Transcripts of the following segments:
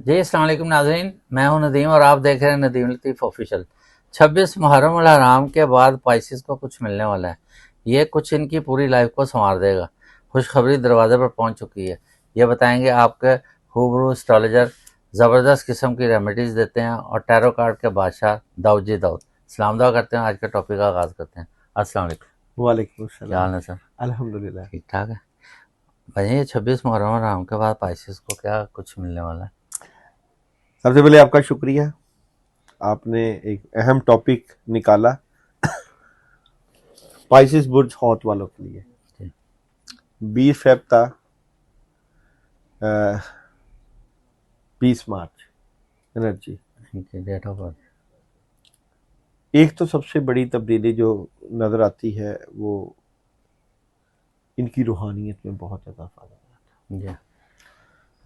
जी अस्सलाम वालेकुम नाज़रीन, मैं हूं नदीम और आप देख रहे हैं नदीम लतीफ़ ऑफिशियल। 26 मुहर्रम अल हराम के बाद पाइसिस को कुछ मिलने वाला है। ये कुछ इनकी पूरी लाइफ को संवार देगा। खुशखबरी दरवाजे पर पहुंच चुकी है। ये बताएंगे आपके हुबरू एस्ट्रोलॉजर, ज़बरदस्त किस्म की रेमेडीज़ देते हैं और टैरो कार्ड के बादशाह दाऊद जी दाऊद। सलाम दुआ करते हैं, आज के टॉपिक का आगाज़ करते हैं। अस्सलाम वालेकुम। वालेकुम क्या हाल सलाम। है सर? अल्हम्दुलिल्लाह। ठीक ठाक है भाई। ये 26 मुहर्रम अल हराम के बाद पाइसिस को क्या कुछ मिलने वाला है? सबसे पहले आपका शुक्रिया, आपने एक अहम टॉपिक निकाला स्पाइसिस बुर्ज हॉट वालों के लिए। जी 20 फेब था, 20 मार्च एनर्जी। इनकी डेट ऑफ बर्थ। एक तो सबसे बड़ी तब्दीली जो नज़र आती है वो इनकी रूहानियत में बहुत ज़्यादा फ़र्क जी है।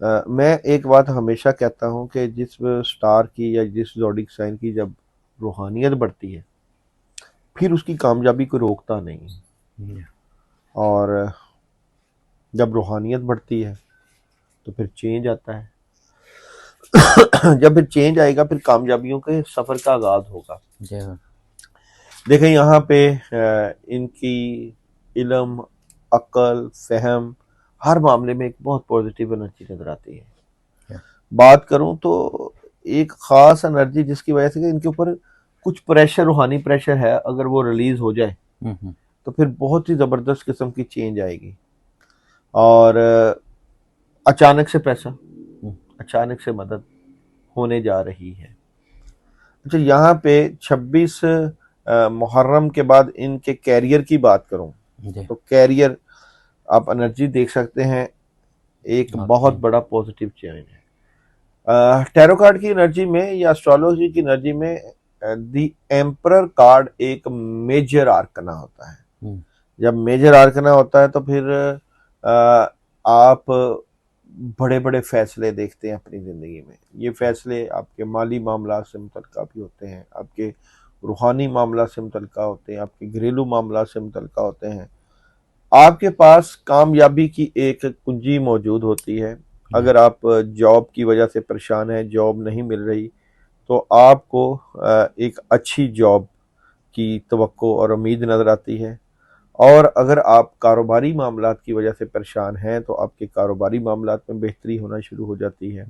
मैं एक बात हमेशा कहता हूँ कि जिस स्टार की या जिस ज़ोडिक साइन की जब रूहानियत बढ़ती है फिर उसकी कामयाबी को रोकता नहीं है। जी और जब रूहानियत बढ़ती है तो फिर चेंज आता है। जब फिर चेंज आएगा फिर कामयाबियों के सफ़र का आगाज़ होगा। जी देखें यहाँ पे इनकी इल्म, अक्ल, फहम हर मामले में एक बहुत पॉजिटिव एनर्जी नज़र आती है। जी बात करूँ तो एक ख़ास एनर्जी जिसकी वजह से कि इनके ऊपर कुछ प्रेशर, रूहानी प्रेशर है, अगर वो रिलीज़ हो जाए तो फिर बहुत ही ज़बरदस्त किस्म की चेंज आएगी। और अचानक से पैसा, अचानक से मदद होने जा रही है। अच्छा, यहाँ पे 26 मुहर्रम के बाद इनके कैरियर की बात करूं जी तो कैरियर आप एनर्जी देख सकते हैं, एक बहुत बड़ा पॉजिटिव चेंज है। टैरो कार्ड की एनर्जी में या एस्ट्रोलॉजी की एनर्जी में दी एम्परर कार्ड एक मेजर आर्कना होता है। जब मेजर आर्कना होता है तो फिर आप बड़े बड़े फैसले देखते हैं अपनी ज़िंदगी में। ये फैसले आपके माली मामला से मुतल्लिक़ भी होते हैं, आपके रूहानी मामला से मुतल्लिक़ होते हैं, आपके घरेलू मामला से मुतल्लिक़ होते हैं। आपके पास कामयाबी की एक कुंजी मौजूद होती है। अगर आप जॉब की वजह से परेशान हैं, जॉब नहीं मिल रही, तो आपको एक अच्छी जॉब की तवक्को और उम्मीद नज़र आती है। और अगर आप कारोबारी मामलात की वजह से परेशान हैं तो आपके कारोबारी मामलात में बेहतरी होना शुरू हो जाती है।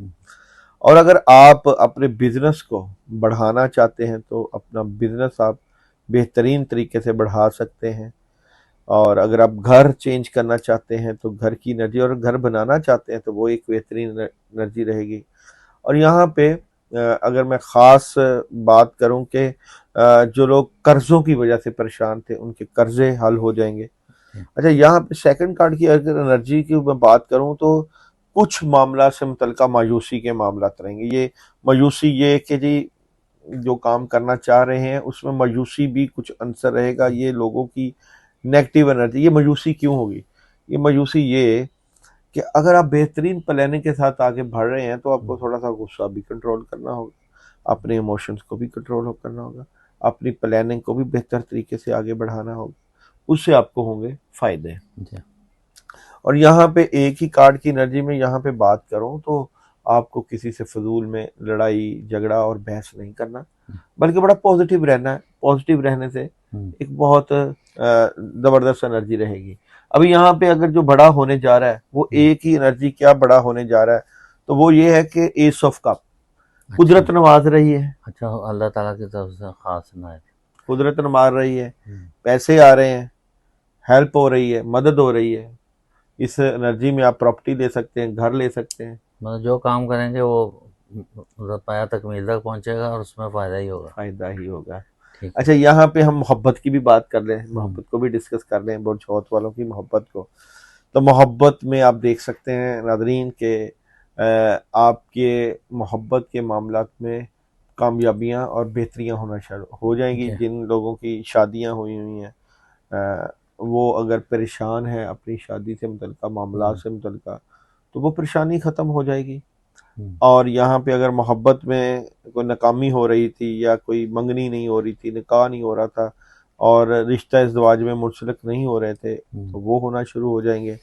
और अगर आप अपने बिजनेस को बढ़ाना चाहते हैं तो अपना बिजनेस आप बेहतरीन तरीके से बढ़ा सकते हैं। और अगर आप घर चेंज करना चाहते हैं तो घर की एनर्जी, और घर बनाना चाहते हैं तो वो एक बेहतरीन एनर्जी रहेगी। और यहाँ पे अगर मैं ख़ास बात करूँ कि जो लोग कर्ज़ों की वजह से परेशान थे उनके कर्ज़े हल हो जाएंगे। अच्छा, यहाँ पे सेकंड कार्ड की अगर एनर्जी की मैं बात करूँ तो कुछ मामला से मुतल्लिका मायूसी के मामला रहेंगे। ये मायूसी ये कि जी जो काम करना चाह रहे हैं उसमें मायूसी भी कुछ अंसर रहेगा। ये लोगों की नेगेटिव एनर्जी। ये मायूसी क्यों होगी? ये मायूसी ये कि अगर आप बेहतरीन प्लानिंग के साथ आगे बढ़ रहे हैं तो आपको थोड़ा सा गुस्सा भी कंट्रोल करना होगा, अपने इमोशंस को भी कंट्रोल करना होगा, अपनी प्लानिंग को भी बेहतर तरीके से आगे बढ़ाना होगा, उससे आपको होंगे फायदे। जी और यहाँ पे एक ही कार्ड की एनर्जी में यहाँ पे बात करूँ तो आपको किसी से फजूल में लड़ाई झगड़ा और बहस नहीं करना, बल्कि बड़ा पॉजिटिव रहना है। पॉजिटिव रहने से एक बहुत ज़बरदस्त एनर्जी रहेगी। अभी यहाँ पे अगर जो बड़ा होने जा रहा है वो एक ही एनर्जी क्या बड़ा होने जा रहा है, तो वो ये है कि एस ऑफ कप, कुदरत नवाज रही है। अच्छा, अल्लाह ताला की तरफ से खास इनायत। कुदरत नवाज रही है, पैसे आ रहे हैं, हेल्प हो रही है, मदद हो रही है। इस एनर्जी में आप प्रॉपर्टी ले सकते हैं, घर ले सकते हैं। मतलब जो काम करेंगे वो पाया तकमील तक पहुंचेगा और उसमें फ़ायदा ही होगा। फायदा ही होगा। ठीक है। अच्छा, यहाँ पे हम मोहब्बत की भी बात कर रहे हैं, मोहब्बत को भी डिस्कस कर रहे हैं, बहुत छौत वालों की मोहब्बत को। तो मोहब्बत में आप देख सकते हैं नादरीन के आपके मोहब्बत के मामलात में कामयाबियाँ और बेहतरियाँ होना शुरू हो जाएंगी। जी जिन लोगों की शादियाँ हुई हुई हैं वो अगर परेशान हैं अपनी शादी से मुतल्लिका मामला से मुतल्लिका, तो वो परेशानी ख़त्म हो जाएगी। और यहाँ पे अगर मोहब्बत में कोई नाकामी हो रही थी या कोई मंगनी नहीं हो रही थी, निकाह नहीं हो रहा था और रिश्ता इज़्दिवाज में मुंसलिक नहीं हो रहे थे, तो वो होना शुरू हो जाएंगे।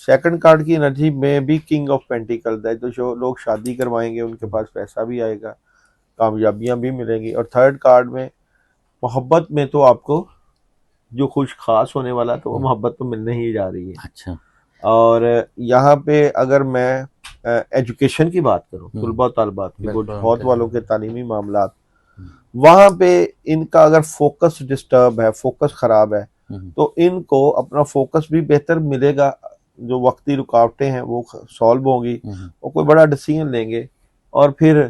सेकंड कार्ड की एनर्जी में भी किंग ऑफ पेंटिकल्स है, तो जो लोग शादी करवाएंगे उनके पास पैसा भी आएगा, कामयाबियां भी मिलेंगी। और थर्ड कार्ड में मोहब्बत में तो आपको जो खुश खास होने वाला तो वो मोहब्बत तो मिलने ही जा रही है। अच्छा। और यहाँ पे अगर मैं एजुकेशन की बात करूँ, तुलबा तालबात की, वो बहुत वालों के तालीमी मामलात, वहाँ पे इनका अगर फोकस डिस्टर्ब है, फोकस खराब है, तो इनको अपना फोकस भी बेहतर मिलेगा, जो वक्ती रुकावटें हैं वो सॉल्व होंगी, वो कोई बड़ा डिसीजन लेंगे और फिर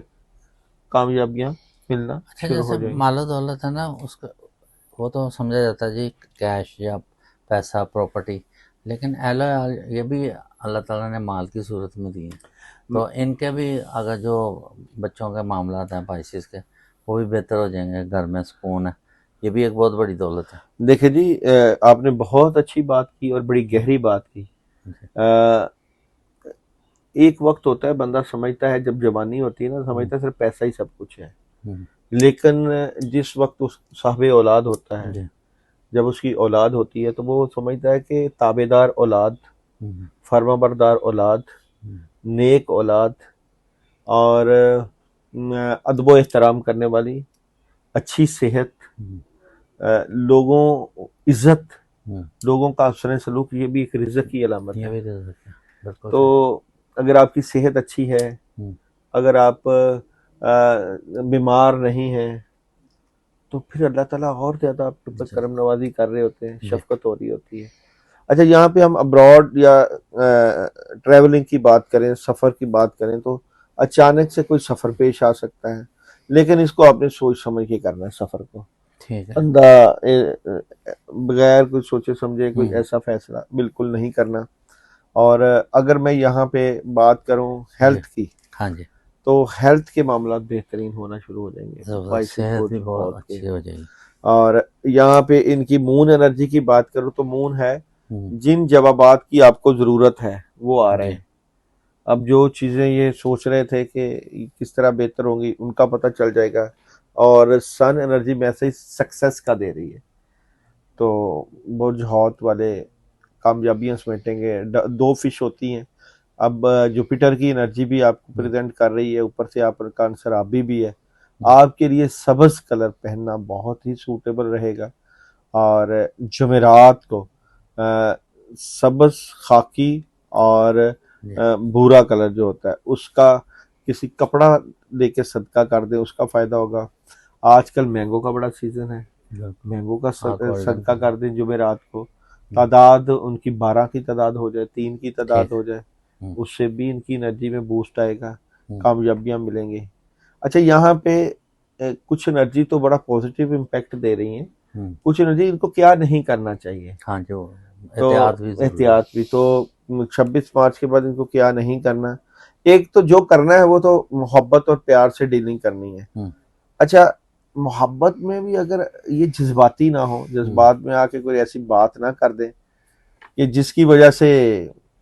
कामयाबियां मिलना अच्छा, शुरू हो जैसे जाएंगी। मालो दौलत है ना, उसका वो तो समझा जाता है जी, कैश या पैसा, प्रॉपर्टी, लेकिन एलो ये भी अल्लाह ताला ने माल की सूरत में दी है, तो इनके भी अगर जो बच्चों के मामला हैं पाइसिस के, वो भी बेहतर हो जाएंगे, घर में सुकून है, ये भी एक बहुत बड़ी दौलत है। देखिए जी, आपने बहुत अच्छी बात की और बड़ी गहरी बात की। एक वक्त होता है बंदा समझता है, जब जवानी होती है ना, समझता है सिर्फ पैसा ही सब कुछ है, लेकिन जिस वक्त उस साहिब औलाद होता है, जब उसकी औलाद होती है, तो वो समझता है कि ताबेदार औलाद, फर्माबरदार औलाद, नेक औलाद और अदब एहतराम करने वाली, अच्छी सेहत, लोगों इज्जत, लोगों का हसन सलूक, ये भी एक रिज़्क़ की अलामत ये है। भी दे सकते हैं, बिल्कुल। तो अगर आपकी सेहत अच्छी है, अगर आप बीमार नहीं हैं, तो फिर अल्लाह ताला और ज़्यादा आपके ऊपर करम नवाजी कर रहे होते हैं, शफकत हो रही होती है। अच्छा, यहाँ पे हम अब्रॉड या ट्रैवलिंग की बात करें, सफ़र की बात करें, तो अचानक से कोई सफ़र पेश आ सकता है, लेकिन इसको आपने सोच समझ के करना है सफ़र को, ठीक है। बगैर कुछ सोचे समझे कोई ऐसा फैसला बिल्कुल नहीं करना। और अगर मैं यहाँ पे बात करूँ हेल्थ की, हाँ जी, तो हेल्थ के मामला बेहतरीन होना शुरू हो जाएंगे, सेहत भी बहुत अच्छी हो जाएगी। और यहाँ पे इनकी मून एनर्जी की बात करूँ तो मून है, जिन जवाबात की आपको ज़रूरत है वो आ रहे हैं। अब जो चीज़ें ये सोच रहे थे कि किस तरह बेहतर होंगी, उनका पता चल जाएगा। और सन एनर्जी मैसेज सक्सेस का दे रही है, तो बुर्ज हौत वाले कामयाबियां समेटेंगे। दो फिश होती हैं। अब जुपिटर की एनर्जी भी आपको प्रेजेंट कर रही है, ऊपर से आपका आंसर आबी भी है। आपके लिए सब्ज कलर पहनना बहुत ही सूटेबल रहेगा, और जुमेरात को सब्ज, खाकी और भूरा कलर जो होता है उसका किसी कपड़ा लेके सदका कर दे, उसका फायदा होगा। आजकल मैंगो का बड़ा सीजन है, मैंगो का सदका कर दें जुमेरात को, तादाद उनकी 12 की तादाद हो जाए, 3 की तादाद हो जाए, उससे भी इनकी एनर्जी में बूस्ट आएगा, कामयाबियां मिलेंगी। अच्छा, यहाँ पे कुछ एनर्जी तो बड़ा पॉजिटिव इम्पैक्ट दे रही हैं, कुछ एनर्जी इनको क्या नहीं करना चाहिए। हाँ, जो तो एहतियात भी तो 26 मार्च के बाद इनको क्या नहीं करना। एक तो जो करना है वो तो मोहब्बत और प्यार से डीलिंग करनी है। अच्छा, मोहब्बत में भी अगर ये जज्बाती ना हो, जज्बात में आके कोई ऐसी बात ना कर दे कि जिसकी वजह से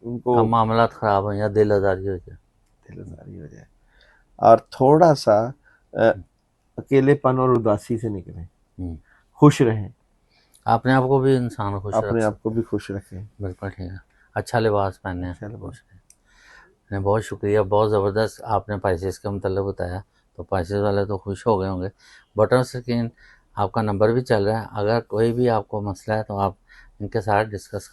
उनको मामला खराब हो या दिल आजारी हो जाए, और थोड़ा सा अकेलेपन और उदासी से निकलें, खुश रहें, अपने आप को भी इंसान खुश अपने आप को भी खुश रखें। बिल्कुल ठीक है। अच्छा लिबास पहने, बहुत शुक्रिया, बहुत ज़बरदस्त आपने पाइसेस के मतलब बताया, तो पाइसेस वाले तो खुश हो गए होंगे। बटन स्क्रीन आपका नंबर भी चल रहा है, अगर कोई भी आपको मसला है तो आप इनके साथ डिस्कस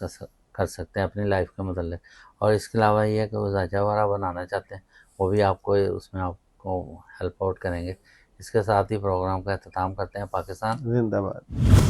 कर सकते हैं अपनी लाइफ के मतलब। और इसके अलावा ये कि वो ज़ायचा वगैरह बनाना चाहते हैं, वो भी आपको उसमें आपको हेल्प आउट करेंगे। इसके साथ ही प्रोग्राम का अख्ताम करते हैं। पाकिस्तान जिंदाबाद।